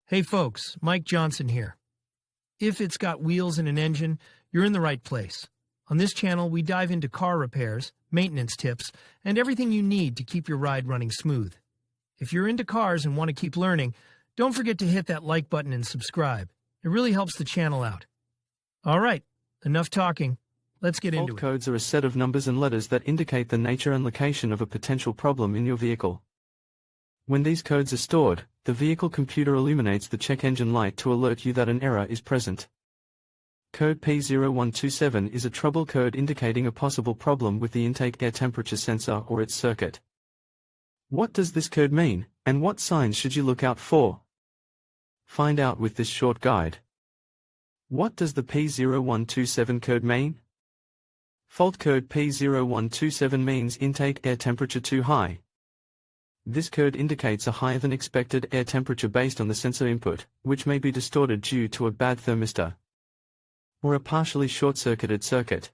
Hey folks, Mike Johnson here. If it's got wheels and an engine, you're in the right place. On this channel, we dive into car repairs, maintenance tips, and everything you need to keep your ride running smooth. If you're into cars and want to keep learning, don't forget to hit that like button and subscribe. It really helps the channel out. All right, enough talking. Let's get into it. Fault codes are a set of numbers and letters that indicate the nature and location of a potential problem in your vehicle. When these codes are stored, the vehicle computer illuminates the check engine light to alert you that an error is present. Code P0127 is a trouble code indicating a possible problem with the intake air temperature sensor or its circuit. What does this code mean, and what signs should you look out for? Find out with this short guide. What does the P0127 code mean? Fault code P0127 means intake air temperature too high. This code indicates a higher than expected air temperature based on the sensor input, which may be distorted due to a bad thermistor or a partially short-circuited circuit.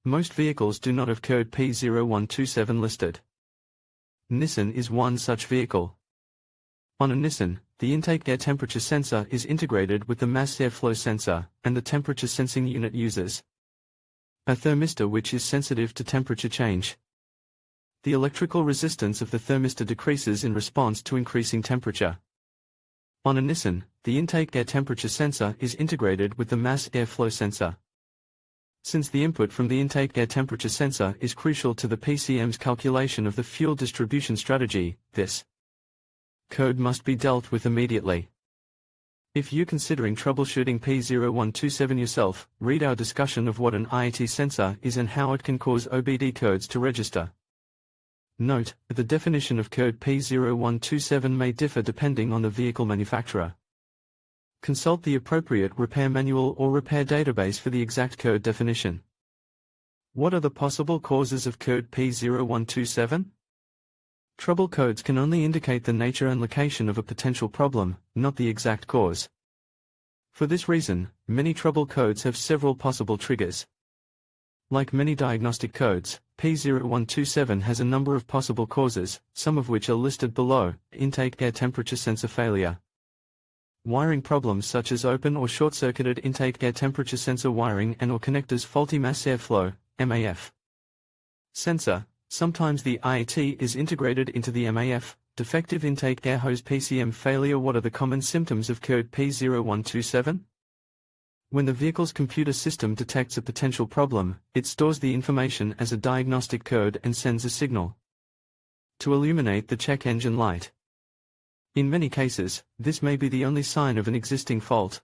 Most vehicles do not have code P0127 listed. Nissan is one such vehicle. On a Nissan, the intake air temperature sensor is integrated with the mass airflow sensor, and the temperature sensing unit uses a thermistor which is sensitive to temperature change. The electrical resistance of the thermistor decreases in response to increasing temperature. On a Nissan, the intake air temperature sensor is integrated with the mass airflow sensor. Since the input from the intake air temperature sensor is crucial to the PCM's calculation of the fuel distribution strategy, this code must be dealt with immediately. If you're considering troubleshooting P0127 yourself, read our discussion of what an IAT sensor is and how it can cause OBD codes to register. Note, the definition of code P0127 may differ depending on the vehicle manufacturer. Consult the appropriate repair manual or repair database for the exact code definition. What are the possible causes of code P0127? Trouble codes can only indicate the nature and location of a potential problem, not the exact cause. For this reason, many trouble codes have several possible triggers. Like many diagnostic codes, P0127 has a number of possible causes, some of which are listed below: intake air temperature sensor failure, wiring problems such as open or short-circuited intake air temperature sensor wiring and or connectors, faulty mass airflow (MAF) sensor. Sometimes the IAT is integrated into the MAF, defective intake air hose PCM failure. What are the common symptoms of code P0127? When the vehicle's computer system detects a potential problem, it stores the information as a diagnostic code and sends a signal to illuminate the check engine light. In many cases, this may be the only sign of an existing fault.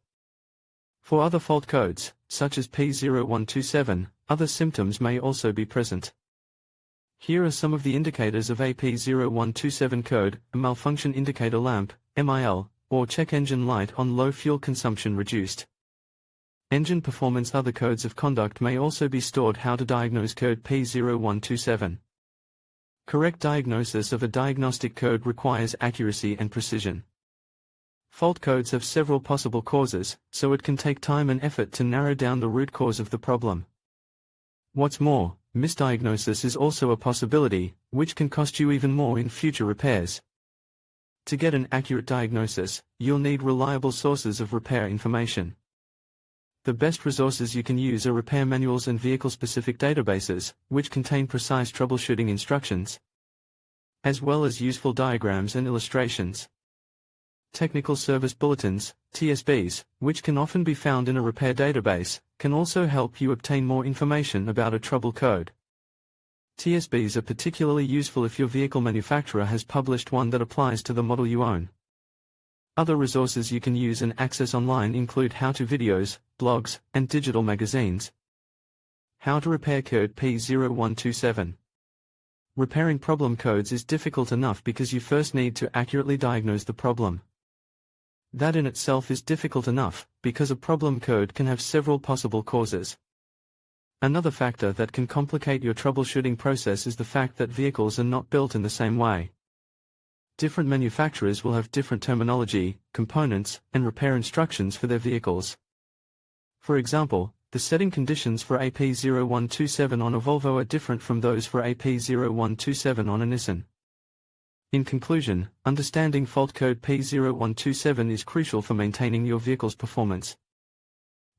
For other fault codes, such as P0127, other symptoms may also be present. Here are some of the indicators of a P0127 code: a malfunction indicator lamp, MIL, or check engine light on low fuel consumption reduced. Engine performance. Other codes of conduct may also be stored. How to diagnose code P0127. Correct diagnosis of a diagnostic code requires accuracy and precision. Fault codes have several possible causes, so it can take time and effort to narrow down the root cause of the problem. What's more, misdiagnosis is also a possibility, which can cost you even more in future repairs. To get an accurate diagnosis, you'll need reliable sources of repair information. The best resources you can use are repair manuals and vehicle-specific databases, which contain precise troubleshooting instructions, as well as useful diagrams and illustrations. Technical service bulletins, TSBs, which can often be found in a repair database, can also help you obtain more information about a trouble code. TSBs are particularly useful if your vehicle manufacturer has published one that applies to the model you own. Other resources you can use and access online include how-to videos, blogs, and digital magazines. How to repair code P0127. Repairing problem codes is difficult enough because you first need to accurately diagnose the problem. That in itself is difficult enough, because a problem code can have several possible causes. Another factor that can complicate your troubleshooting process is the fact that vehicles are not built in the same way. Different manufacturers will have different terminology, components, and repair instructions for their vehicles. For example, the setting conditions for AP0127 on a Volvo are different from those for AP0127 on a Nissan. In conclusion, understanding fault code P0127 is crucial for maintaining your vehicle's performance.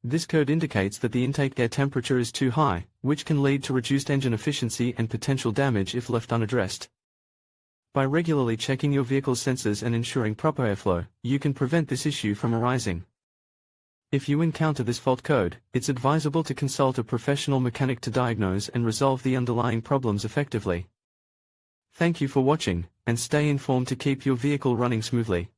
This code indicates that the intake air temperature is too high, which can lead to reduced engine efficiency and potential damage if left unaddressed. By regularly checking your vehicle's sensors and ensuring proper airflow, you can prevent this issue from arising. If you encounter this fault code, it's advisable to consult a professional mechanic to diagnose and resolve the underlying problems effectively. Thank you for watching, and stay informed to keep your vehicle running smoothly.